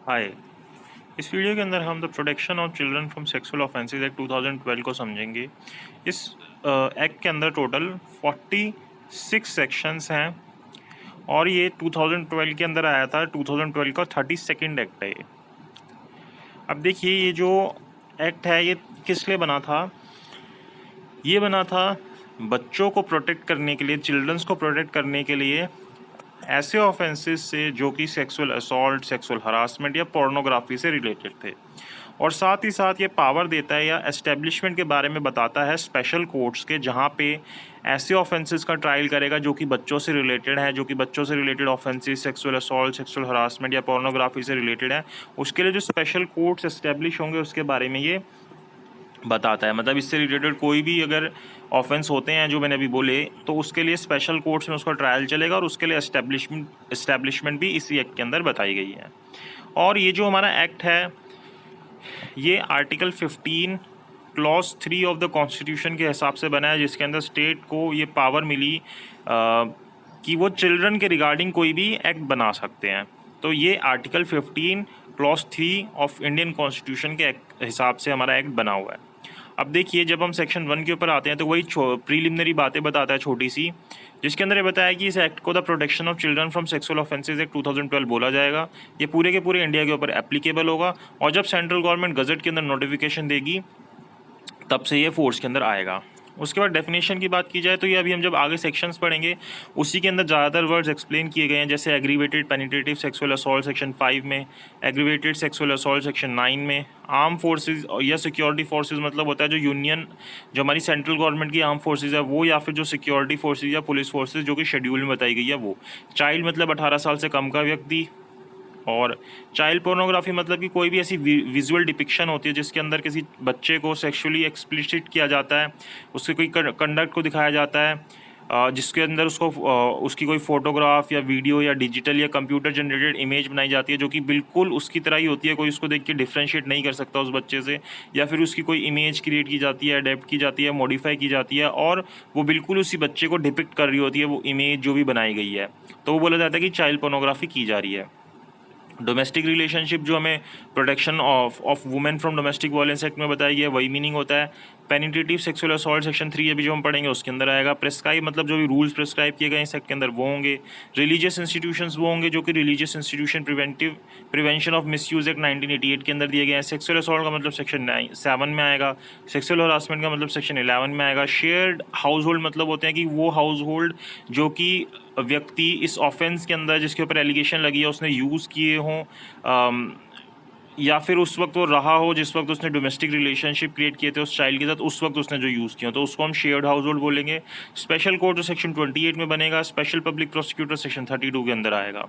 हाय। इस वीडियो के अंदर हम the protection of children from sexual offences act 2012 को समझेंगे। इस एक्ट के अंदर टोटल 46 सेक्शंस हैं और ये 2012 के अंदर आया था। 2012 का 32nd एक्ट है ये। अब देखिए, ये जो एक्ट है ये किस लिए बना था? ये बना था बच्चों को प्रोटेक्ट करने के लिए, चिल्ड्रंस को प्रोटेक्ट करने के लिए ऐसे ऑफेंसेस से जो कि सेक्सुअल असॉल्ट, सेक्सुअल हरासमेंट या पोर्नोग्राफी से रिलेटेड थे। और साथ ही साथ ये पावर देता है या एस्टेब्लिशमेंट के बारे में बताता है स्पेशल कोर्ट्स के, जहाँ पे ऐसे ऑफेंसेस का ट्रायल करेगा जो कि बच्चों से रिलेटेड है, जो कि बच्चों से related offences, sexual assault, sexual harassment या पोर्नोग्राफी से रिलेटेड है। उसके लिए जो स्पेशल कोर्ट्स एस्टेब्लिश होंगे उसके बारे में ये बताता है। मतलब इससे रिलेटेड कोई भी अगर ऑफेंस होते हैं जो मैंने अभी बोले, तो उसके लिए स्पेशल कोर्ट्स में उसका ट्रायल चलेगा और उसके लिए एस्टेब्लिशमेंट भी इसी एक्ट के अंदर बताई गई है। और ये जो हमारा एक्ट है ये article 15 clause 3 of the constitution के हिसाब से बना है, जिसके अंदर स्टेट को ये पावर मिली कि वो चिल्ड्रन के रिगार्डिंग कोई भी एक्ट बना सकते हैं। तो ये article 15 clause 3 of Indian constitution के हिसाब से हमारा एक्ट बना हुआ है। अब देखिए, जब हम सेक्शन 1 के ऊपर आते हैं तो वही प्रीलिमिनरी बातें बताता है छोटी सी, जिसके अंदर ये बताया कि इस एक्ट को the protection of children from sexual offences act 2012 बोला जाएगा। ये पूरे के पूरे इंडिया के ऊपर एप्लीकेबल होगा और जब सेंट्रल गवर्नमेंट गजट के अंदर नोटिफिकेशन देगी तब से ये फोर्स के अंदर आएगा। उसके बाद डेफिनेशन की बात की जाए तो ये अभी हम जब आगे सेक्शंस पढ़ेंगे उसी के अंदर ज़्यादातर वर्ड्स एक्सप्लेन किए गए हैं, जैसे aggravated penetrative sexual assault section 5 में, एग्रीवेटेड सेक्सुअल असॉल्ट सेक्शन 9 में, आर्म फोर्सेज या सिक्योरिटी फोर्सेज मतलब होता है जो यूनियन, जो हमारी सेंट्रल गवर्नमेंट की आर्म फोर्सेज है वो, या फिर जो सिक्योरिटी फोर्सेज या पुलिस फोर्सेज जो कि शेड्यूल में बताई गई है वो। चाइल्ड मतलब 18 साल से कम का व्यक्ति। और चाइल्ड पोर्नोग्राफी मतलब कि कोई भी ऐसी विजुअल डिपिक्शन होती है जिसके अंदर किसी बच्चे को सेक्सुअली एक्सप्लिसिट किया जाता है, उसके कोई कंडक्ट को दिखाया जाता है, जिसके अंदर उसको उसकी कोई फोटोग्राफ या वीडियो या डिजिटल या कंप्यूटर जनरेटेड इमेज बनाई जाती है जो कि बिल्कुल उसकी तरह ही होती है, कोई उसको देख के डिफ्रेंशिएट नहीं कर सकता उस बच्चे से, या फिर उसकी कोई इमेज क्रिएट की जाती है, अडेप्ट की जाती है, मॉडिफाई की जाती है और वो बिल्कुल उसी बच्चे को डिपिक्ट कर रही होती है वो इमेज जो भी बनाई गई है, तो वो बोला जाता है कि चाइल्ड पोर्नोग्राफी की जा रही है। डोमेस्टिक रिलेशनशिप जो हमें protection of women from domestic violence act में बताया गया है वही मीनिंग होता है। पेनिट्रेटिव सेक्सुअल असॉल्ट सेक्शन 3 अभी जो हम पढ़ेंगे उसके अंदर आएगा। प्रेस्क्राइब मतलब जो भी रूल्स प्रेस्क्राइब किए गए इस एक्ट के अंदर वो होंगे। रिलीजियस इंस्टीट्यूशंस वो होंगे जो कि religious institution prevention of misuse act 1988 के अंदर दिए गए हैं। सेक्सुअल असॉल्ट का मतलब सेक्शन 7 में आएगा। सेक्सुअल हरासमेंट का मतलब सेक्शन 11 में आएगा। शेयर्ड हाउस होल्ड मतलब होते हैं कि वो हाउस होल्ड जो कि व्यक्ति इस ऑफेंस के अंदर जिसके ऊपर एलिगेशन लगी है उसने यूज़ किए हों, या फिर उस वक्त वो रहा हो जिस वक्त उसने डोमेस्टिक रिलेशनशिप क्रिएट किए थे उस चाइल्ड के साथ, उस वक्त उसने जो यूज़ किया तो उसको हम शेयर्ड हाउस होल्ड बोलेंगे। स्पेशल कोर्ट जो सेक्शन 28 में बनेगा। स्पेशल पब्लिक प्रोसिक्यूटर सेक्शन 32 के अंदर आएगा।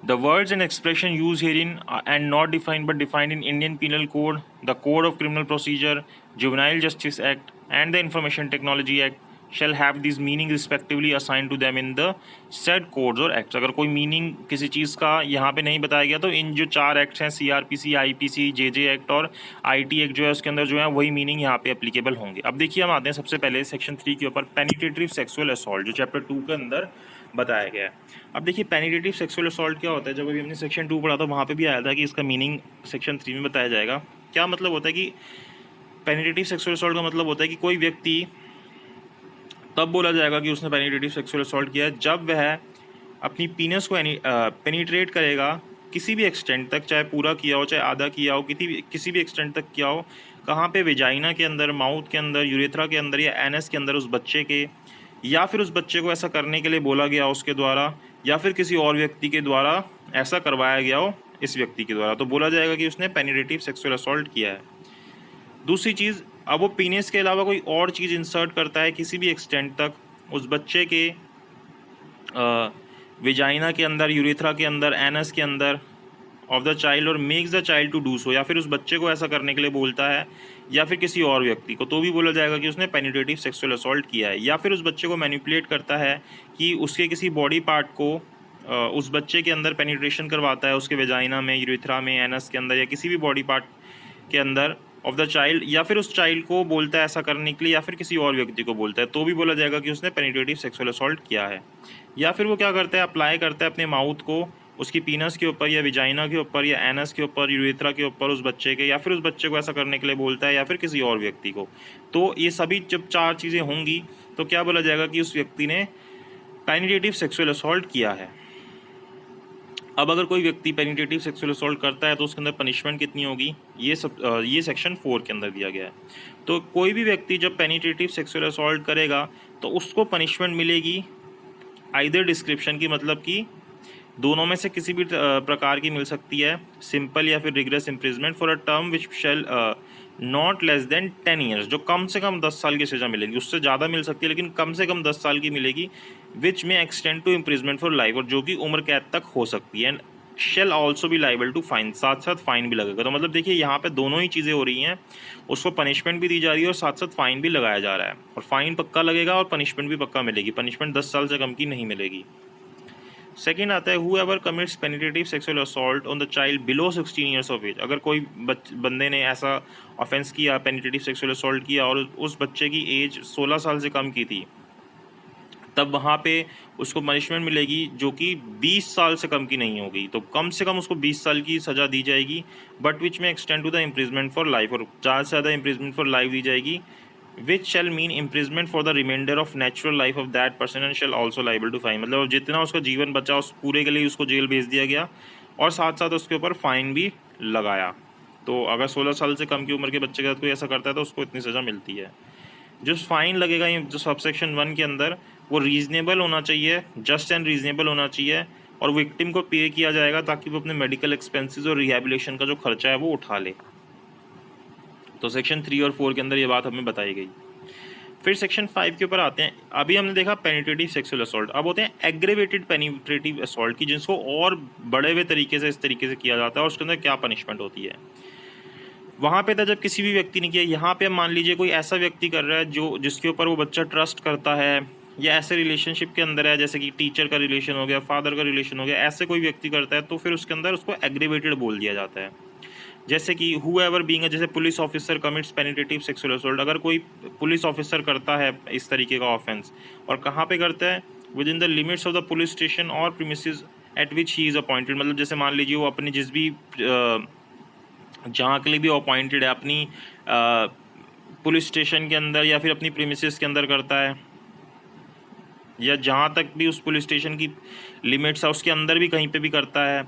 The words and expression used herein and not defined but defined in Indian Penal Code, the Code of Criminal Procedure, Juvenile Justice Act, and the Information Technology Act shall have these meaning respectively assigned to them in the said codes और acts। अगर कोई meaning किसी चीज़ का यहाँ पे नहीं बताया गया तो इन जो 4 एक्ट्स हैं CRPC, IPC, JJ एक्ट और IT एक्ट जो है उसके अंदर जो है वही मीनिंग यहाँ पे एप्लीकेबल होंगे। अब देखिए, हम आते हैं सबसे पहले सेक्शन 3 के ऊपर, पेनिट्रेटिव सेक्सुअल असॉल्ट जो चैप्टर 2 के अंदर बताया गया है। अब देखिए, पेनिट्रेटिव सेक्सुअल असॉल्ट क्या होता है? जब अभी हमने सेक्शन 2 पढ़ा तो वहाँ पे भी आया था कि इसका मीनिंग सेक्शन 3 में बताया जाएगा। क्या मतलब होता है कि पेनिट्रेटिव सेक्सुअल असॉल्ट का मतलब होता है कि कोई व्यक्ति तब बोला जाएगा कि उसने पेनिट्रेटिव सेक्सुअल असॉल्ट किया है जब वह अपनी पीनस को पेनिट्रेट करेगा किसी भी एक्सटेंट तक, चाहे पूरा किया हो चाहे आधा किया हो, किसी भी एक्सटेंट तक किया हो। कहाँ पे? वेजाइना के अंदर, माउथ के अंदर, यूरेथ्रा के अंदर या एनस के अंदर उस बच्चे के, या फिर उस बच्चे को ऐसा करने के लिए बोला गया उसके द्वारा, या फिर किसी और व्यक्ति के द्वारा ऐसा करवाया गया हो इस व्यक्ति के द्वारा, तो बोला जाएगा कि उसने पेनिट्रेटिव सेक्सुअल असॉल्ट किया है। दूसरी चीज़, अब वो पीनेस के अलावा कोई और चीज़ इंसर्ट करता है किसी भी एक्सटेंट तक उस बच्चे के वेजाइना के अंदर, यूरेथ्रा के अंदर, एनस के अंदर ऑफ द चाइल्ड और makes the child to do so, या फिर उस बच्चे को ऐसा करने के लिए बोलता है या फिर किसी और व्यक्ति को, तो भी बोला जाएगा कि उसने पेनिट्रेटिव सेक्सुअल असॉल्ट किया है। या फिर उस बच्चे को मैनिपुलेट करता है कि उसके किसी बॉडी पार्ट को उस बच्चे के अंदर पेनिट्रेशन करवाता है, उसके वेजाइना में, यूरेथ्रा में, एनस के अंदर या किसी भी बॉडी पार्ट के अंदर ऑफ द चाइल्ड, या फिर उस चाइल्ड को बोलता है ऐसा करने के लिए या फिर किसी और व्यक्ति को बोलता है, तो भी बोला जाएगा कि उसने पेनिट्रेटिव सेक्सुअल असॉल्ट किया है। या फिर वो क्या करता है? अप्लाई करता है अपने माउथ को उसकी पीनस के ऊपर या विजाइना के ऊपर या एनस के ऊपर, यूरेथ्रा के ऊपर उस बच्चे के, या फिर उस बच्चे को ऐसा करने के लिए बोलता है या फिर किसी और व्यक्ति को। तो ये सभी जब 4 चीज़ें होंगी तो क्या बोला जाएगा कि उस व्यक्ति ने पेनिट्रेटिव सेक्सुअल असॉल्ट किया है। अब अगर कोई व्यक्ति पेनिट्रेटिव सेक्सुअल असॉल्ट करता है तो उसके अंदर पनिशमेंट कितनी होगी, ये सेक्शन 4 के अंदर दिया गया है। तो कोई भी व्यक्ति जब पेनिट्रेटिव सेक्सुअल असॉल्ट करेगा तो उसको पनिशमेंट मिलेगी आइदर डिस्क्रिप्शन की, मतलब कि दोनों में से किसी भी प्रकार की मिल सकती है, सिंपल या फिर rigorous imprisonment for a term which shall not less than 10 years, जो कम से कम 10 साल की सज़ा मिलेगी। उससे ज़्यादा मिल सकती है लेकिन कम से कम 10 साल की मिलेगी। विच में extend to imprisonment for life, और जो कि उम्र कैद तक हो सकती है। एंड शेल ऑल्सो भी लाइबल टू फाइन, साथ साथ फाइन भी लगेगा। तो मतलब देखिए यहाँ पे दोनों ही चीज़ें हो रही हैं, उसको पनिशमेंट भी दी जा रही है और साथ साथ फाइन भी लगाया जा रहा है। और फाइन पक्का लगेगा और पनिशमेंट भी पक्का मिलेगी। पनिशमेंट 10 साल से कम की नहीं मिलेगी। सेकेंड आता है whoever commits penetrative sexual assault on the child below 16 years of age। अगर कोई बंदे ने ऐसा ऑफेंस किया, पेनिट्रेटिव सेक्सुअल असॉल्ट किया और उस बच्चे की एज 16 साल से कम की थी, तब वहाँ पे उसको पनिशमेंट मिलेगी जो कि 20 साल से कम की नहीं होगी। तो कम से कम उसको 20 साल की सज़ा दी जाएगी, बट विच में extend to the imprisonment for life, और ज़्यादा से ज़्यादा इम्प्रिजमेंट फॉर लाइफ दी जाएगी। Which shall mean imprisonment for the reminder of natural life of that person and shall also liable to fine. मतलब जितना उसका जीवन बचा उस पूरे के लिए उसको जेल भेज दिया गया और साथ साथ उसके ऊपर फाइन भी लगाया। तो अगर 16 साल से कम की उम्र के बच्चे के साथ कोई ऐसा करता है तो उसको इतनी सज़ा मिलती है। जो फाइन लगेगा जो सबसेक्शन 1 के अंदर, वो रीज़नेबल होना चाहिए, जस्ट एंड रीज़नेबल होना चाहिए, और विक्टिम को पे किया जाएगा ताकि वो अपने मेडिकल एक्सपेंसेस और रिहेबिलिटेशन का जो खर्चा है वो उठा ले। तो सेक्शन 3 और 4 के अंदर ये बात हमें बताई गई। फिर सेक्शन 5 के ऊपर आते हैं। अभी हमने देखा पेनिट्रेटिव सेक्सुअल असॉल्ट, अब होते हैं एग्रेवेटेड पेनिट्रेटिव असॉल्ट की, जिसको और बड़े हुए तरीके से इस तरीके से किया जाता है और उसके अंदर क्या पनिशमेंट होती है। वहाँ पे था जब किसी भी व्यक्ति ने किया। यहाँ पे मान लीजिए कोई ऐसा व्यक्ति कर रहा है जो जिसके ऊपर वो बच्चा ट्रस्ट करता है या ऐसे रिलेशनशिप के अंदर है, जैसे कि टीचर का रिलेशन हो गया, फादर का रिलेशन हो गया, ऐसे कोई व्यक्ति करता है तो फिर उसके अंदर उसको एग्रीवेटेड बोल दिया जाता है। जैसे कि हूएवर बीइंग, जैसे police officer commits penetrative sexual assault, अगर कोई पुलिस ऑफिसर करता है इस तरीके का ऑफेंस, और कहाँ पे करता है, within the limits of the police station or premises at which he is appointed. मतलब जैसे मान लीजिए वो अपनी जिस भी जहाँ के लिए भी अपॉइंटेड है, अपनी पुलिस स्टेशन के अंदर या फिर अपनी प्रीमिसेस के अंदर करता है, या जहाँ तक भी उस पुलिस स्टेशन की लिमिट्स है उसके अंदर भी कहीं पे भी करता है,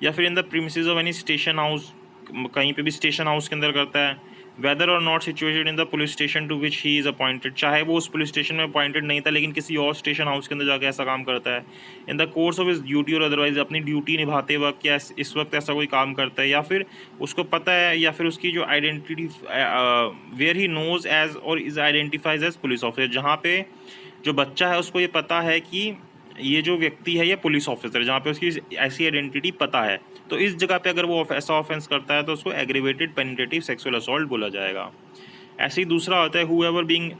या फिर in the premises of any station house, कहीं पे भी स्टेशन हाउस के अंदर करता है, वेदर और not situated in the police station to which he is appointed, चाहे वो उस पुलिस स्टेशन में अपॉइंटेड नहीं था लेकिन किसी और स्टेशन हाउस के अंदर जाकर ऐसा काम करता है, इन द कोर्स ऑफ इस ड्यूटी और अदरवाइज अपनी ड्यूटी निभाते वक्त या इस वक्त ऐसा कोई काम करता है, या फिर उसको पता है या फिर उसकी जो identity where he knows as or is identifies as police officer, जहाँ पे जो बच्चा है उसको ये पता है कि ये जो व्यक्ति है ये पुलिस ऑफिसर है, जहाँ पे उसकी ऐसी आइडेंटिटी पता है, तो इस जगह पे अगर वो ऐसा ऑफेंस करता है तो उसको एग्रीवेटेड पेनिट्रेटिव सेक्सुअल असॉल्ट बोला जाएगा। ऐसे ही दूसरा होता है whoever being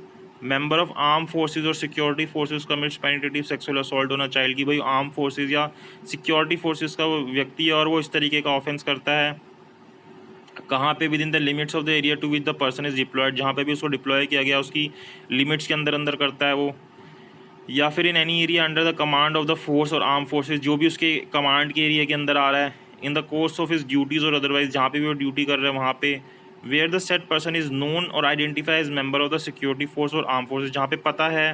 member of arm forces or security forces commits penetrative sexual assault on a child, की भाई आर्म फोर्सेज या सिक्योरिटी फोर्सेज का वो व्यक्ति है और वो इस तरीके का ऑफेंस करता है, कहाँ पे, within the limits of the area to which the person is deployed, जहाँ पे भी उसको डिप्लॉय किया गया उसकी लिमिट्स के अंदर अंदर करता है वो, या फिर in any area under the command of the force or arm forces, जो भी उसके कमांड के एरिया के अंदर आ रहा है, in the course of his duties और अदरवाइज जहाँ पे भी वो ड्यूटी कर रहे हैं वहाँ पे, where the said person is known or identify as member of the security force or arm forces, जहाँ पे पता है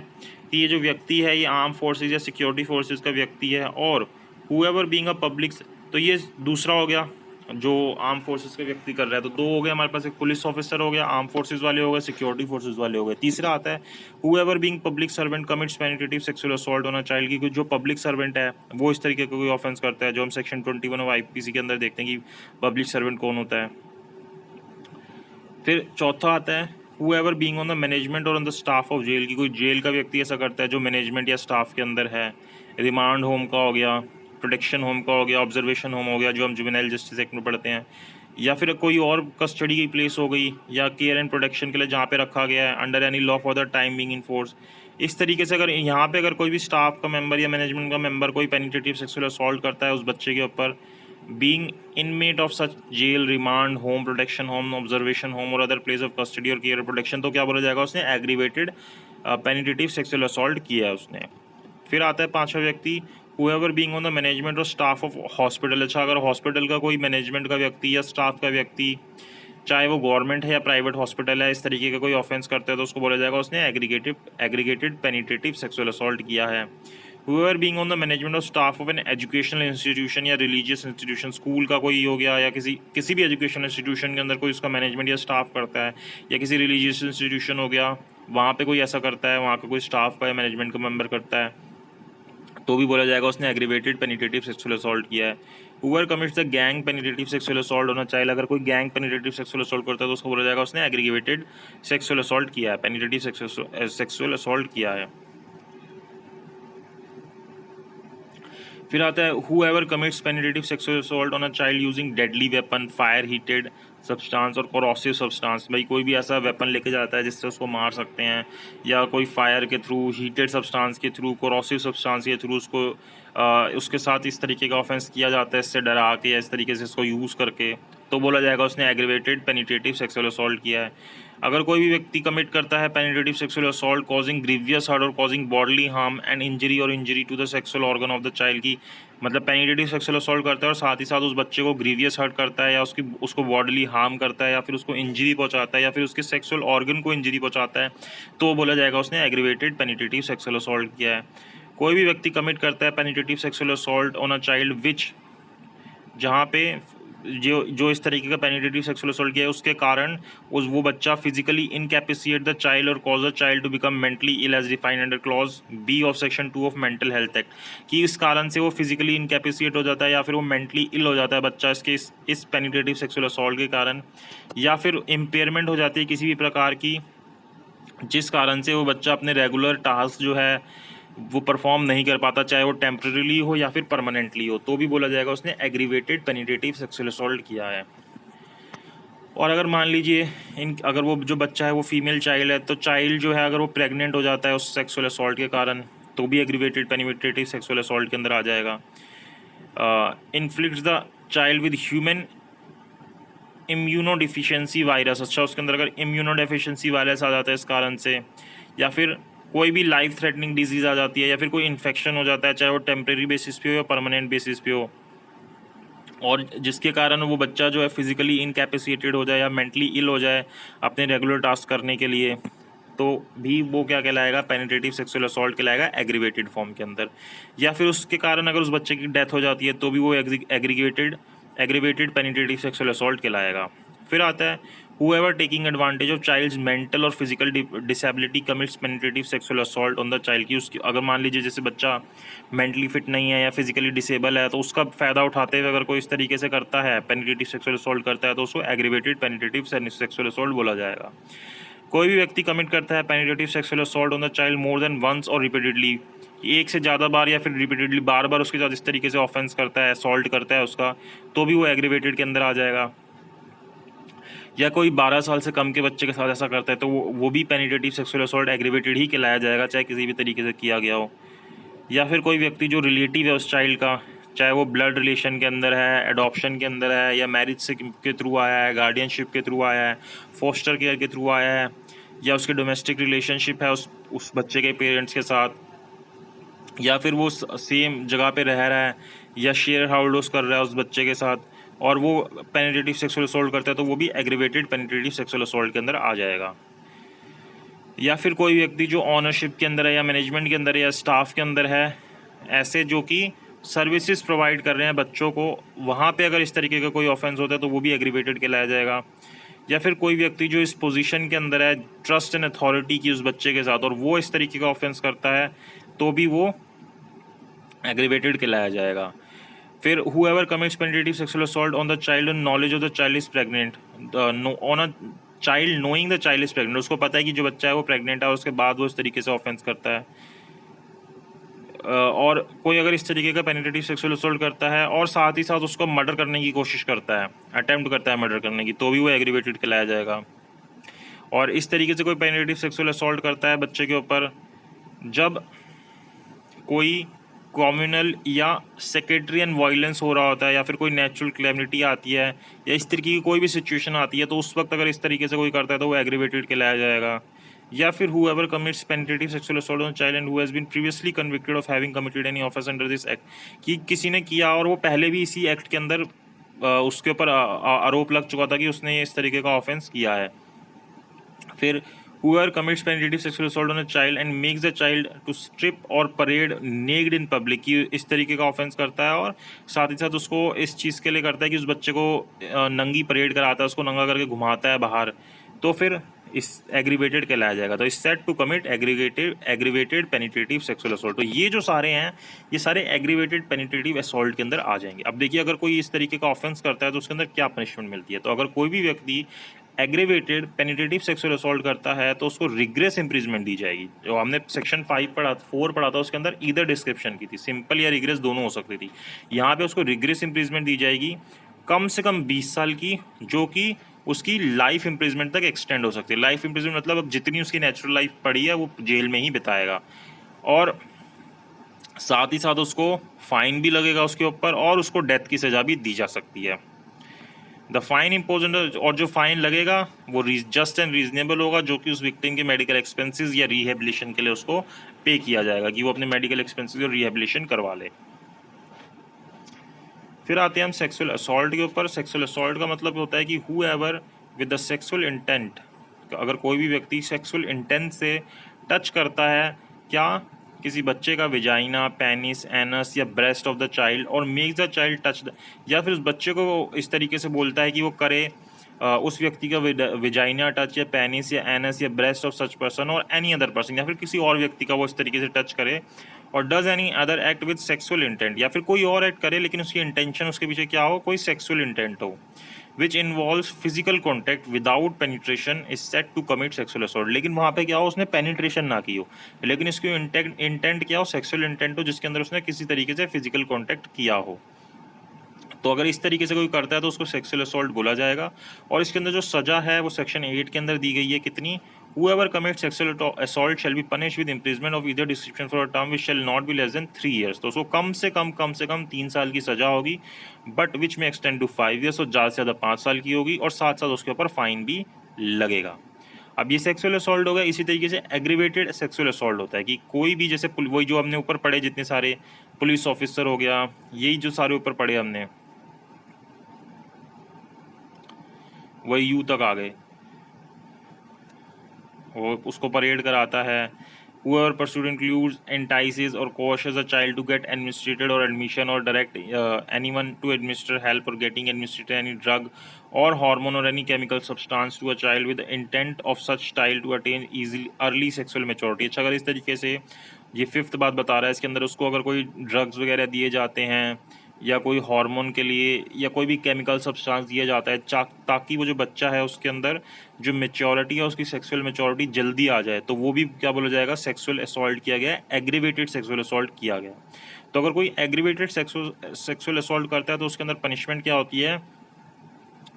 कि ये जो व्यक्ति है ये आर्म फोर्सेज या सिक्योरिटी फोर्सेज का व्यक्ति है, और हुएवर बीइंग अ पब्लिक, तो ये दूसरा हो गया जो आर्म फोर्सेस के व्यक्ति कर रहा है। तो दो हो गए हमारे पास, एक पुलिस ऑफिसर हो गया, आर्म फोर्सेस वाले हो गए, सिक्योरिटी फोर्सेस वाले हो गए। तीसरा आता है whoever being public servant commits penetrative sexual assault on a child, की जो पब्लिक सर्वेंट है वो इस तरीके का कोई ऑफेंस करता है, जो हम सेक्शन 21 ऑफ आईपीसी के अंदर देखते हैं कि पब्लिक सर्वेंट कौन होता है। फिर चौथा आता है whoever being on the management or on the staff of jail, की कोई जेल का व्यक्ति ऐसा करता है जो मैनेजमेंट या स्टाफ के अंदर है, रिमांड होम का हो गया, प्रोटेक्शन होम का हो गया, ऑब्जर्वेशन होम हो गया जो हम जुवेनाइल जस्टिस एक्ट में पढ़ते हैं, या फिर कोई और कस्टडी की प्लेस हो गई या केयर एंड प्रोटेक्शन के लिए जहाँ पे रखा गया है under any law for the time being in force. इस तरीके से अगर यहाँ पे अगर कोई भी स्टाफ का मेंबर या मैनेजमेंट का मेंबर कोई पेनिट्रेटिव सेक्सुअल असॉल्ट करता है उस बच्चे के ऊपर, being inmate of such jail, remand home, protection home, observation home और अदर प्लेस ऑफ कस्टडी और केयर प्रोटेक्शन, तो क्या बोला जाएगा, उसने एग्रीवेटेड पेनिट्रेटिव सेक्सुअल असॉल्ट किया है उसने। फिर आता है पांचवा व्यक्ति whoever being on the management or staff of hospital. अच्छा, अगर हॉस्पिटल का कोई मैनेजमेंट का व्यक्ति या स्टाफ का व्यक्ति, चाहे वो गवर्नमेंट है या प्राइवेट हॉस्पिटल है, इस तरीके का कोई ऑफेंस करता है तो उसको बोला जाएगा उसने एग्रीगेटेड पेनिट्रेटिव सेक्सुअल असॉल्ट किया है। whoever being on the management or staff of an educational institution या religious institution, स्कूल का कोई हो गया या किसी भी एजुकेशनल इंस्टीट्यूशन के अंदर कोई उसका मैनेजमेंट या स्टाफ करता है, या किसी रिलीजियस इंस्टीट्यूशन हो गया वहाँ पे कोई ऐसा करता है, वहाँ का कोई स्टाफ का या मैनेजमेंट का मेंबर करता है, तो भी बोला जाएगा उसने एग्रीवेटेड पेनिट्रेटिव सेक्सुअल असॉल्ट किया है। Whoever commits the gang penetrative sexual assault होना चाहिए। अगर कोई गैंग पेनिट्रेटिव सेक्सुअल असॉल्ट करता है तो उसको बोला जाएगा उसने एग्रीगेटेड सेक्सुअल असॉल्ट किया है, पेनिट्रेटिव सेक्सुअल असॉल्ट किया है। फिर आता है whoever commits penetrative sexual assault on a child using deadly weapon, fire heated substance और corrosive सब्सटेंस। भाई कोई भी ऐसा वेपन लेके जाता है जिससे उसको मार सकते हैं, या कोई फायर के थ्रू, हीटेड सब्सटेंस के थ्रू, corrosive सब्सटेंस के थ्रू उसको उसके साथ इस तरीके का ऑफेंस किया जाता है, इससे डरा के या इस तरीके से इसको यूज़ करके, तो बोला जाएगा उसने एग्रीवेटेड पेनिट्रेटिव सेक्सुअल असॉल्ट किया है। अगर कोई भी व्यक्ति कमिट करता है penetrative sexual assault causing grievous hurt or causing bodily harm and injury or injury to the sexual organ of the child की, मतलब पेनिट्रेटिव सेक्सुअल असॉल्ट करता है और साथ ही साथ उस बच्चे को ग्रीवियस हर्ट करता है, या उसको बॉडली हार्म करता है, या फिर उसको इंजरी पहुंचाता है, या फिर उसके सेक्सुअल ऑर्गन को इंजरी पहुंचाता है, तो बोला जाएगा उसने एग्रीवेटेड पेनिट्रेटिव सेक्सुअल असॉल्ट किया है। कोई भी व्यक्ति कमिट करता है penetrative sexual assault on a child विच, जहाँ पे जो इस तरीके का पेनिट्रेटिव सेक्सुअल असॉल्ट किया है उसके कारण वो बच्चा फिजिकली इनकैपेसिटेट द चाइल्ड और cause the child to become mentally ill as defined under clause B of section 2 of mental health act, कि इस कारण से वो फिजिकली इनकैपेसिटेट हो जाता है या फिर वो मेंटली इल हो जाता है बच्चा इस पेनिट्रेटिव सेक्सुअल असॉल्ट के कारण, या फिर इम्पेयरमेंट हो जाती है किसी भी प्रकार की, जिस कारण से वो बच्चा अपने रेगुलर टास्क जो है वो परफॉर्म नहीं कर पाता, चाहे वो टेम्परेली हो या फिर परमानेंटली हो, तो भी बोला जाएगा उसने एग्रीवेटेड पेनिट्रेटिव सेक्सुअल असॉल्ट किया है। और अगर मान लीजिए अगर वो जो बच्चा है वो फीमेल चाइल्ड है, तो चाइल्ड जो है अगर वो प्रेग्नेंट हो जाता है उस सेक्सुअल असॉल्ट के कारण, तो भी एग्रीवेटेड पेनिट्रेटिव सेक्सुअल असॉल्ट के अंदर आ जाएगा। Inflicts the child with human immunodeficiency virus, अच्छा उसके अंदर अगर इम्यूनो डिफिशियंसी वायरस आ जाता है इस कारण से, या फिर कोई भी लाइफ थ्रेटनिंग डिजीज़ आ जाती है, या फिर कोई इन्फेक्शन हो जाता है, चाहे वो टेम्प्रेरी बेसिस पे हो या परमानेंट बेसिस पे हो, और जिसके कारण वो बच्चा जो है फिजिकली इनकैपेसिटेटेड हो जाए या मेंटली इल हो जाए अपने रेगुलर टास्क करने के लिए, तो भी वो क्या कहलाएगा, पेनिट्रेटिव सेक्सुअल असॉल्ट कहलाएगा एग्रीवेटेड फॉर्म के अंदर। या फिर उसके कारण अगर उस बच्चे की डेथ हो जाती है तो भी वो एग्रीवेटेड पेनिट्रेटिव सेक्सुअल असॉल्ट कहलाएगा। फिर आता है whoever taking advantage of child's mental और physical disability commits penetrative sexual assault on the child, की उसकी अगर मान लीजिए जैसे बच्चा मेंटली फिट नहीं है या फिजिकली डिसेबल है, तो उसका फ़ायदा उठाते हुए अगर कोई इस तरीके से करता है, पेनिट्रेटिव सेक्सुअल असॉल्ट करता है, तो उसको एग्रीवेटेड पेनिट्रेटिव सेक्सुअल असॉल्ट बोला जाएगा। कोई भी व्यक्ति कमिट करता है penetrative sexual assault on the child more than once और रिपीटेडली, एक से ज़्यादा बार या फिर रिपीटेडली बार बार उसके साथ इस तरीके से ऑफेंस करता है, असॉल्ट करता है उसका, तो भी वो एग्रीवेटेड के अंदर आ जाएगा। या कोई 12 साल से कम के बच्चे के साथ ऐसा करता है तो वो भी पेनिट्रेटिव सेक्सुअल असॉल्ट एग्रीवेटेड ही कहलाया जाएगा, चाहे किसी भी तरीके से किया गया हो। या फिर कोई व्यक्ति जो रिलेटिव है उस चाइल्ड का, चाहे वो ब्लड रिलेशन के अंदर है, एडॉप्शन के अंदर है, या मैरिज से के थ्रू आया है, गार्डियनशिप के थ्रू आया है, फोस्टर केयर के थ्रू आया है, या उसके डोमेस्टिक रिलेशनशिप है उस बच्चे के पेरेंट्स के साथ, या फिर वो सेम जगह पे रह रहा है या शेयर हाउस कर रहा है उस बच्चे के साथ, और वो पेनिट्रेटिव सेक्सुअल असॉल्ट करता है, तो वो भी एग्रीवेटेड पेनिट्रेटिव सेक्सुअल असॉल्ट के अंदर आ जाएगा। या फिर कोई व्यक्ति जो ऑनरशिप के अंदर है या मैनेजमेंट के अंदर है या स्टाफ के अंदर है, ऐसे जो कि सर्विसेज प्रोवाइड कर रहे हैं बच्चों को, वहाँ पे अगर इस तरीके का कोई ऑफेंस होता है तो वो भी एग्रीवेटेड कहलाया जाएगा। या फिर कोई व्यक्ति जो इस पोजीशन के अंदर है ट्रस्ट एंड अथॉरिटी की उस बच्चे के साथ, और वो इस तरीके का ऑफेंस करता है, तो भी वो एग्रीवेटेड कहलाया जाएगा। फिर whoever commits penetrative sexual assault on the child on knowledge of the child is pregnant, on a child knowing the child is pregnant, उसको पता है कि जो बच्चा है वो प्रेग्नेंट है और उसके बाद वो इस तरीके से ऑफेंस करता है। और कोई अगर इस तरीके का पेनिट्रेटिव सेक्सुअल असॉल्ट करता है और साथ ही साथ उसको मर्डर करने की कोशिश करता है, अटेम्प्ट करता है मर्डर करने की, तो भी वो एग्रीवेटेड कहलाया जाएगा। और इस तरीके से कोई पेनिट्रेटिव सेक्सुअल असॉल्ट करता है बच्चे के ऊपर जब कोई कम्युनल या सेक्रेटरियन वायलेंस हो रहा होता है, या फिर कोई नेचुरल कैलेमिटी आती है, या इस तरीके की कोई भी सिचुएशन आती है, तो उस वक्त अगर इस तरीके से कोई करता है तो वो एग्रीवेटेड कहलाया जाएगा। या फिर whoever commits penetrative sexual assault on a child and who has been previously convicted of having committed any offense under this act, कि किसी ने किया और वो पहले भी इसी एक्ट के अंदर उसके ऊपर आरोप लग चुका था कि उसने इस तरीके का ऑफेंस किया है। फिर whoever commits penetrative sexual assault on a child and makes the child to strip or parade naked in public, कि इस तरीके का ऑफेंस करता है और साथ ही साथ उसको इस चीज़ के लिए करता है कि उस बच्चे को नंगी परेड कराता है, उसको नंगा करके घुमाता है बाहर, तो फिर इस एग्रीवेटेड कहलाया जाएगा। तो is said to commit aggravated penetrative sexual assault. तो ये जो सारे हैं ये सारे एग्रीवेटेड पेनिट्रेटिव असॉल्ट के अंदर आ जाएंगे। अब देखिए अगर कोई इस तरीके का ऑफेंस करता है तो उसके अंदर क्या पनिशमेंट मिलती है। तो अगर कोई भी व्यक्ति एग्रीवेटेड पेनिट्रेटिव सेक्सुअल असॉल्ट करता है तो उसको रिग्रेस इंप्रिजमेंट दी जाएगी। जो हमने सेक्शन 4 पढ़ा था उसके अंदर ईदर डिस्क्रिप्शन की थी, सिंपल या रिग्रेस दोनों हो सकती थी। यहाँ पे उसको रिग्रेस इंप्रिजमेंट दी जाएगी कम से कम 20 साल की, जो कि उसकी लाइफ इंप्रिजमेंट तक एक्सटेंड हो सकती है। लाइफ इंप्रिजमेंट मतलब अब जितनी उसकी नेचुरल लाइफ पड़ी है वो जेल में ही बिताएगा, और साथ ही साथ उसको फाइन भी लगेगा उसके ऊपर, और उसको डेथ की सज़ा भी दी जा सकती है। द फाइन इम्पोज, और जो फाइन लगेगा वो जस्ट एंड रीजनेबल होगा, जो कि उस विक्टिम के मेडिकल एक्सपेंसेस या रिहेबिलिटेशन के लिए उसको पे किया जाएगा, कि वो अपने मेडिकल एक्सपेंसेस और रिहेबिलिटेशन करवा ले। फिर आते हैं हम सेक्सुअल असॉल्ट के ऊपर। सेक्सुअल असॉल्ट का मतलब होता है कि who ever with the sexual intent, अगर कोई भी व्यक्ति सेक्सुअल इंटेंट से टच करता है क्या किसी बच्चे का विजाइना, पेनिस, एनस या ब्रेस्ट ऑफ द चाइल्ड और makes the child touch the, या फिर उस बच्चे को इस तरीके से बोलता है कि वो करे उस व्यक्ति का विजाइना टच या पेनिस या एनस या ब्रेस्ट ऑफ सच पर्सन और एनी अदर पर्सन, या फिर किसी और व्यक्ति का वो इस तरीके से टच करे, और does any other act with sexual intent, या फिर कोई और एक्ट करे लेकिन उसकी इंटेंशन उसके पीछे क्या हो, कोई सेक्सुअल इंटेंट हो, which involves physical contact without penetration is said to commit sexual assault. लेकिन वहाँ पे क्या हो, उसने पेनिट्रेशन ना की हो, लेकिन इसकी इंटेंट क्या हो, सेक्सुअल इंटेंट हो, जिसके अंदर उसने किसी तरीके से फिजिकल कॉन्टैक्ट किया हो। तो अगर इस तरीके से कोई करता है तो उसको सेक्सुअल असॉल्ट बोला जाएगा। और इसके अंदर जो सज़ा है वो सेक्शन 8 के अंदर दी गई है, कितनी, whoever commits sexual assault shall be punished with imprisonment of either description for a term which shall not be less than 3 years। तो उसको कम से कम 3 साल की सज़ा होगी, बट विच में एक्सटेंड टू 5 years, और ज़्यादा से ज़्यादा 5 साल की होगी, और साथ साथ उसके ऊपर फाइन भी लगेगा। अब ये सेक्सुअल असॉल्ट हो गया। इसी तरीके से एग्रीवेटेड सेक्सुअल असॉल्ट होता है कि कोई भी, जैसे वही जो हमने ऊपर पढ़े जितने सारे पुलिस ऑफिसर हो गया, यही जो सारे ऊपर पढ़े हमने, वही यू तक आ गए, वो उसको परेड कराता है। Whoever pursued includes, entices or coerces a child to get administrated or admission or direct anyone to administer help or getting administered any drug or hormone or any chemical substance to a child with the intent of such child to attain easily early sexual maturity। अच्छा, अगर इस तरीके से ये 5th बात बता रहा है इसके अंदर, उसको अगर कोई ड्रग्स वगैरह दिए जाते हैं या कोई हार्मोन के लिए या कोई भी केमिकल सब्सटेंस दिया जाता है ताकि वो जो बच्चा है उसके अंदर जो मेच्योरिटी है, उसकी सेक्सुअल मेच्योरिटी जल्दी आ जाए, तो वो भी क्या बोला जाएगा, सेक्सुअल असॉल्ट किया गया, एग्रीवेटेड सेक्सुअल असॉल्ट किया गया। तो अगर कोई एग्रीवेटेड सेक्सुअल असॉल्ट करता है तो उसके अंदर पनिशमेंट क्या होती है,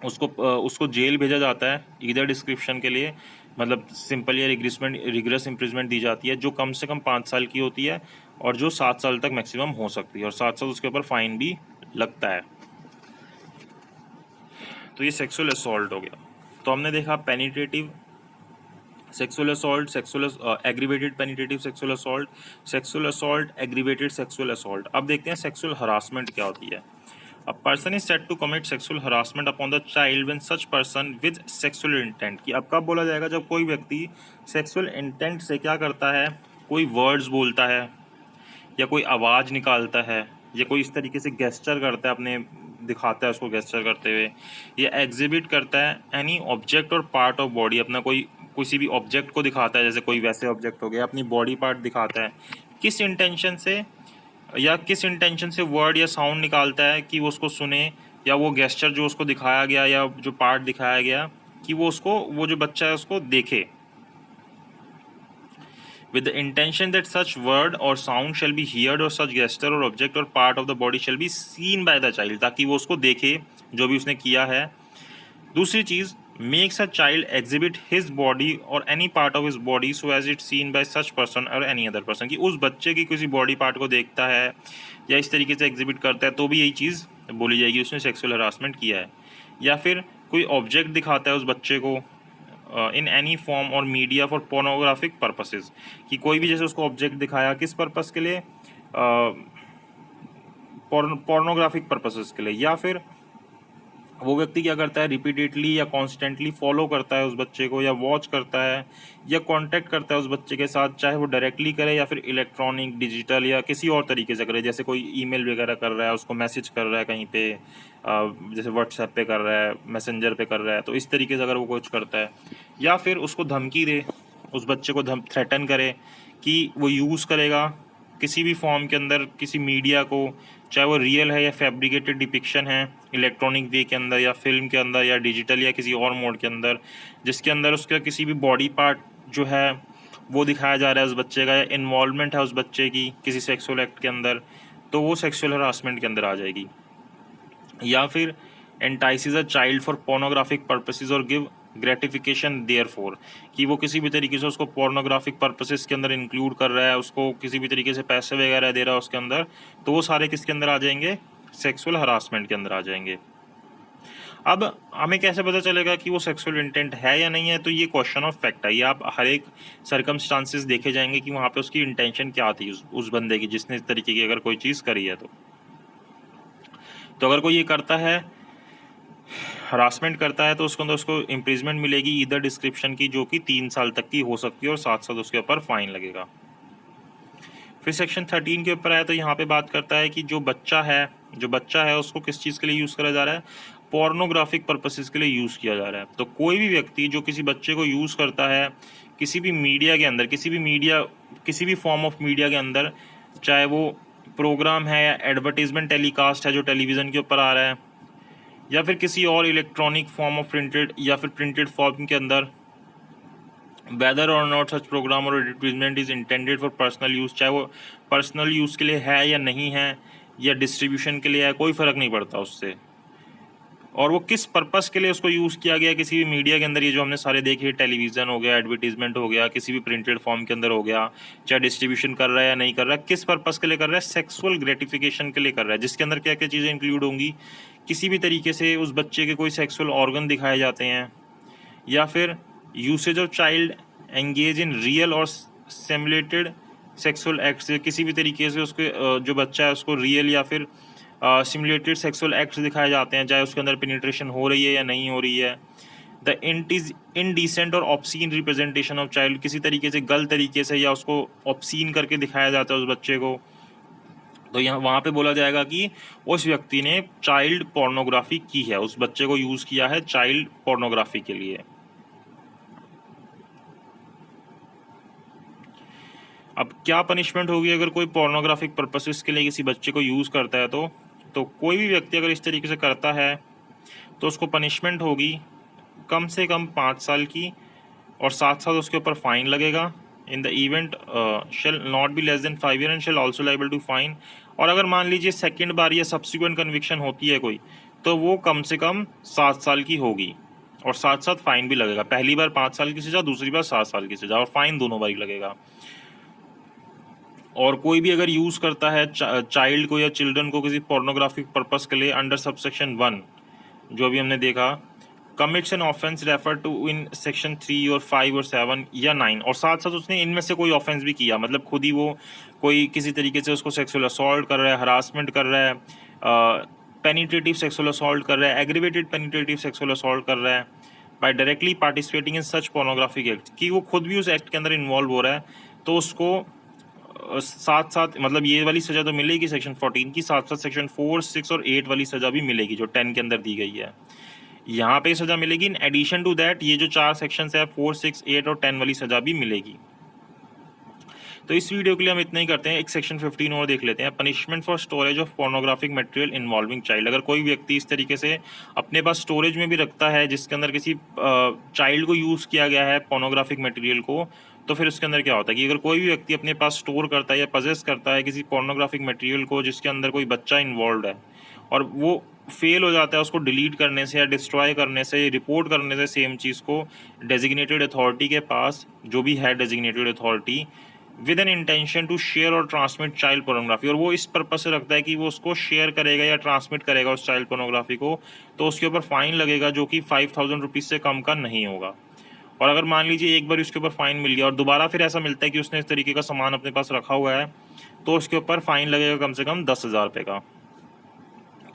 उसको जेल भेजा जाता है ईदर डिस्क्रिप्शन के लिए, मतलब सिंपल या रिग्रेस इंप्रिजमेंट दी जाती है, जो कम से कम 5 साल की होती है और जो 7 साल तक मैक्सिमम हो सकती है, और साथ साथ उसके ऊपर फाइन भी लगता है। तो ये सेक्सुअल असॉल्ट हो गया। तो हमने देखा penetrative sexual assault, aggravated penetrative sexual assault, aggravated sexual assault. अब देखते हैं सेक्सुअल हरासमेंट क्या होती है। A person is said to commit sexual harassment upon the child when such person with sexual intent, कि अब कब बोला जाएगा, जब कोई व्यक्ति सेक्सुअल इंटेंट से क्या करता है, कोई वर्ड्स बोलता है या कोई आवाज़ निकालता है या कोई इस तरीके से गेस्चर करता है, अपने दिखाता है उसको गेस्चर करते हुए, या एग्जिबिट करता है एनी ऑब्जेक्ट और पार्ट ऑफ बॉडी, अपना कोई किसी भी ऑब्जेक्ट को दिखाता है, जैसे कोई वैसे ऑब्जेक्ट हो गया, अपनी बॉडी पार्ट दिखाता है, किस इंटेंशन से वर्ड या साउंड निकालता है कि वो उसको सुने, या वो गेस्चर जो उसको दिखाया गया या जो पार्ट दिखाया गया कि वो जो बच्चा है उसको देखे, with the intention that such word or sound shall be heard or such gesture or object or part of the body shall be seen by the child, ताकि वो उसको देखे जो भी उसने किया है। दूसरी चीज़, makes a child exhibit his body or any part of his body so as it seen by such person or any other person, कि उस बच्चे की किसी बॉडी पार्ट को देखता है या इस तरीके से एग्जिबिट करता है तो भी यही चीज़ बोली जाएगी उसने सेक्सुअल हरासमेंट किया है। या फिर कोई ऑब्जेक्ट दिखाता है उस बच्चे को इन एनी फॉर्म और मीडिया फॉर पोर्नोग्राफिक पर्पसेस, कि कोई भी जैसे उसको ऑब्जेक्ट दिखाया किस पर्पस के लिए, पोर्नोग्राफिक पर्पसेस के लिए, या फिर वो व्यक्ति क्या करता है रिपीटेडली या कॉन्स्टेंटली फॉलो करता है उस बच्चे को, या वॉच करता है या कांटेक्ट करता है उस बच्चे के साथ, चाहे वो डायरेक्टली करे या फिर इलेक्ट्रॉनिक डिजिटल या किसी और तरीके से करे, जैसे कोई ईमेल वगैरह कर रहा है, उसको मैसेज कर रहा है कहीं पे, जैसे व्हाट्सएप पे कर रहा है, मैसेंजर पे कर रहा है, तो इस तरीके से अगर वो कुछ करता है, या फिर उसको धमकी दे, उस बच्चे को थ्रेटन करे कि वो यूज़ करेगा किसी भी फॉर्म के अंदर किसी मीडिया को, चाहे वो रियल है या फैब्रिकेटेड डिपिक्शन है, इलेक्ट्रॉनिक वे के अंदर या फिल्म के अंदर या डिजिटल या किसी और मोड के अंदर, जिसके अंदर उसका किसी भी बॉडी पार्ट जो है वो दिखाया जा रहा है उस बच्चे का, या इन्वॉल्वमेंट है उस बच्चे की किसी सेक्सुअल एक्ट के अंदर, तो वो सेक्सुअल हरासमेंट के अंदर आ जाएगी। या फिर entices a child for pornographic purposes or give gratification there for, कि वो किसी भी तरीके से उसको पोर्नोग्राफिक पर्पसेस के अंदर इंक्लूड कर रहा है, उसको किसी भी तरीके से पैसे वगैरह दे रहा है उसके अंदर, तो वो सारे किसके अंदर आ जाएंगे, सेक्सुअल हरासमेंट के अंदर आ जाएंगे। अब हमें कैसे पता चलेगा कि वो सेक्सुअल इंटेंट है या नहीं है, तो ये क्वेश्चन ऑफ फैक्ट है, ये आप हर एक सर्कमस्टांसेस देखे जाएंगे कि वहाँ पे उसकी इंटेंशन क्या थी उस बंदे की जिसने इस तरीके की अगर कोई चीज़ करी है तो अगर कोई ये करता है, हरासमेंट करता है, तो उसके अंदर उसको इम्प्रिजमेंट मिलेगी इधर डिस्क्रिप्शन की, जो कि 3 साल तक की हो सकती है, और साथ साथ उसके ऊपर फाइन लगेगा। फिर सेक्शन 13 के ऊपर आया तो यहाँ पे बात करता है कि जो बच्चा है उसको किस चीज़ के लिए यूज़ करा जा रहा है, पोर्नोग्राफिक पर्पसेस के लिए यूज़ किया जा रहा है। तो कोई भी व्यक्ति जो किसी बच्चे को यूज़ करता है किसी भी मीडिया के अंदर, किसी भी फॉर्म ऑफ मीडिया के अंदर, चाहे वो प्रोग्राम है या एडवर्टीजमेंट टेलीकास्ट है जो टेलीविज़न के ऊपर आ रहा है, या फिर किसी और इलेक्ट्रॉनिक फॉर्म ऑफ प्रिंटेड या फिर प्रिंटेड फॉर्म के अंदर, वेदर और नॉट सच प्रोग्राम और advertisement is intended for personal use, चाहे वो पर्सनल यूज़ के लिए है या नहीं है, या डिस्ट्रीब्यूशन के लिए है, कोई फ़र्क नहीं पड़ता उससे, और वो किस पर्पस के लिए उसको यूज़ किया गया किसी भी मीडिया के अंदर, ये जो हमने सारे देखे, टेलीविज़न हो गया, एडवर्टीजमेंट हो गया, किसी भी प्रिंटेड फॉर्म के अंदर हो गया, चाहे डिस्ट्रीब्यूशन कर रहा है या नहीं कर रहा है, किस पर्पस के लिए कर रहा है, सेक्सुअल ग्रेटिफिकेशन के लिए कर रहा है, जिसके अंदर क्या क्या चीज़ें इंक्लूड होंगी, किसी भी तरीके से उस बच्चे के कोई सेक्सुअल ऑर्गन दिखाए जाते हैं, या फिर usage of child engage in real और सिमुलेटेड सेक्सुअल एक्ट से, किसी भी तरीके से उसके जो बच्चा है उसको रियल या फिर सिमुलेटेड सेक्सुअल एक्ट्स दिखाए जाते हैं, चाहे उसके अंदर पेनिट्रेशन हो रही है या नहीं हो रही है। द इनडिसेंट और ऑब्सीन रिप्रेजेंटेशन ऑफ चाइल्ड, किसी तरीके से गलत तरीके से या उसको ऑब्सीन करके दिखाया जाता है उस बच्चे को, तो यहाँ वहाँ पे बोला जाएगा कि उस व्यक्ति ने चाइल्ड पोर्नोग्राफी की है, उस बच्चे को यूज़ किया है चाइल्ड पोर्नोग्राफी के लिए। अब क्या पनिशमेंट होगी अगर कोई पोर्नोग्राफिक पर्पसेस के लिए किसी बच्चे को यूज़ करता है, तो कोई भी व्यक्ति अगर इस तरीके से करता है तो उसको पनिशमेंट होगी कम से कम 5 साल की, और साथ साथ उसके ऊपर फाइन लगेगा। In the event shall not be less than 5 year and shall also liable to fine, और अगर मान लीजिए सेकेंड बार या सब्सिक्वेंट कन्विक्शन होती है कोई, तो वो कम से कम 7 साल की होगी, और साथ साथ फाइन भी लगेगा। पहली बार 5 साल की सज़ा, दूसरी बार 7 साल की सज़ा, और फाइन दोनों बार ही लगेगा। और कोई भी अगर यूज़ करता है चाइल्ड को या चिल्ड्रन को किसी पोर्नोग्राफिक पर्पस के लिए अंडर सबसेक्शन 1, जो अभी हमने देखा, commits an offence refer to in section 3 और 5 और 7 या 9, और साथ साथ उसने इनमें से कोई ऑफेंस भी किया, मतलब खुद ही वो कोई किसी तरीके से उसको सेक्सुअल असॉल्ट कर रहा है, हरासमेंट कर रहा है, पेनिट्रेटिव सेक्सुअल असॉल्ट कर रहा है, एग्रीवेटेड पेनिट्रेटिव सेक्सुअल असॉल्ट कर रहा है, by directly participating in such pornographic act, कि वो खुद भी उस एक्ट के अंदर इन्वॉल्व हो रहा है, तो उसको साथ साथ मतलब ये वाली सज़ा तो मिलेगी सेक्शन 14 की, साथ साथ सेक्शन 4, 6 और 8 वाली सज़ा भी मिलेगी जो 10 के अंदर दी गई है। यहाँ पे सज़ा मिलेगी इन एडिशन टू दैट, ये जो 4 सेक्शंस है 4, 6, 8 और 10 वाली सज़ा भी मिलेगी। तो इस वीडियो के लिए हम इतना ही करते हैं, एक सेक्शन 15 और देख लेते हैं, punishment for storage of pornographic material involving child. अगर कोई व्यक्ति इस तरीके से अपने पास स्टोरेज में भी रखता है जिसके अंदर किसी चाइल्ड को यूज़ किया गया है पोर्नोग्राफिक मटेरियल को, तो फिर उसके अंदर क्या होता है कि अगर कोई भी व्यक्ति अपने पास स्टोर करता है या पजेस करता है किसी पोर्नोग्राफिक मटेरियल को जिसके अंदर कोई बच्चा इन्वॉल्व है, और वो फेल हो जाता है उसको डिलीट करने से या डिस्ट्रॉय करने से, रिपोर्ट करने से सेम चीज़ को डेजिग्नेटेड अथॉरिटी के पास, जो भी है designated authority, with an intention to share और ट्रांसमिट चाइल्ड पोर्नोग्राफी, और वो इस पर्पज से रखता है कि वो उसको शेयर करेगा या ट्रांसमिट करेगा उस चाइल्ड पोर्नोग्राफी को, तो उसके ऊपर फाइन लगेगा जो कि 5,000 रुपीज़ से कम का नहीं होगा। और अगर मान लीजिए एक बार उसके ऊपर फाइन मिल गया और दोबारा फिर ऐसा मिलता है कि उसने इस तरीके का सामान अपने पास रखा हुआ है, तो उसके ऊपर फाइन लगेगा कम से कम 10,000 रुपये का।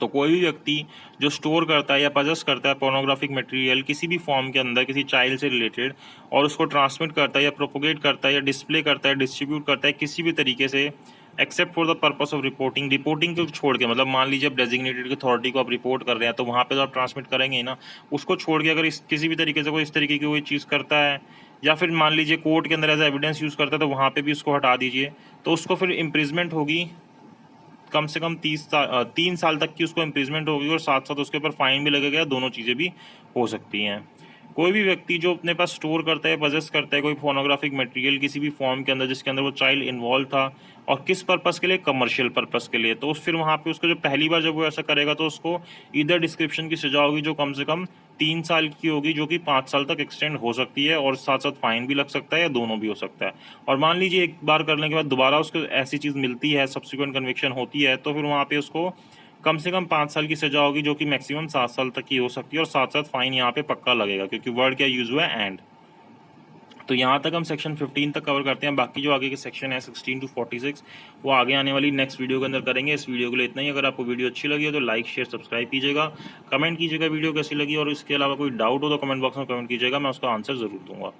तो कोई भी व्यक्ति जो स्टोर करता है या पजेस करता है पोर्नोग्राफिक मटेरियल किसी भी फॉर्म के अंदर किसी चाइल्ड से रिलेटेड, और उसको ट्रांसमिट करता है या प्रोपोगेट करता है या डिस्प्ले करता है, डिस्ट्रीब्यूट करता है किसी भी तरीके से, except for the purpose of reporting, reporting को छोड़ के, मतलब मान लीजिए अब डेजिग्नेटेड अथॉरिटी को आप रिपोर्ट कर रहे हैं तो वहाँ पे तो आप ट्रांसमिट करेंगे ही ना, उसको छोड़ के अगर किसी भी तरीके से कोई इस तरीके की कोई चीज़ करता है या फिर मान लीजिए कोर्ट के अंदर एज एविडेंस यूज़ करता है तो वहाँ पे भी उसको हटा दीजिए, तो उसको फिर इम्प्रिजमेंट होगी कम से कम 3 साल तक की उसको इम्प्रिजमेंट होगी और साथ साथ उसके ऊपर फाइन भी लगेगा, दोनों चीज़ें भी हो सकती हैं। कोई भी व्यक्ति जो अपने पास स्टोर करता है, पजेस करता है कोई फोनोग्राफिक मटेरियल किसी भी फॉर्म के अंदर जिसके अंदर वो चाइल्ड इन्वॉल्व था और किस पर्पस के लिए, कमर्शियल पर्पस के लिए, तो उस फिर वहाँ पे उसको जो पहली बार जब वो ऐसा करेगा तो उसको इधर डिस्क्रिप्शन की सजा होगी जो कम से कम 3 साल की होगी, जो कि 5 साल तक एक्सटेंड हो सकती है और साथ साथ फाइन भी लग सकता है या दोनों भी हो सकता है। और मान लीजिए एक बार करने के बाद दोबारा उसको ऐसी चीज़ मिलती है, सब्सिक्वेंट कन्विक्शन होती है, तो फिर वहाँ पे उसको कम से कम 5 साल की सजा होगी जो कि मैक्सिमम 7 साल तक की हो सकती है और साथ साथ फाइन यहाँ पे पक्का लगेगा, क्योंकि वर्ड क्या यूज़ हुआ है, एंड। तो यहाँ तक हम सेक्शन 15 तक कवर करते हैं। बाकी जो आगे के सेक्शन है 16 to 46 वो आगे आने वाली नेक्स्ट वीडियो के अंदर करेंगे। इस वीडियो के लिए इतना ही। अगर आपको वीडियो अच्छी लगी हो तो लाइक शेयर सब्सक्राइब कीजिएगा, कमेंट कीजिएगा वीडियो कैसी लगी, और इसके अलावा कोई डाउट हो तो कमेंट बॉक्स में कमेंट कीजिएगा, मैं उसका आंसर ज़रूर दूंगा।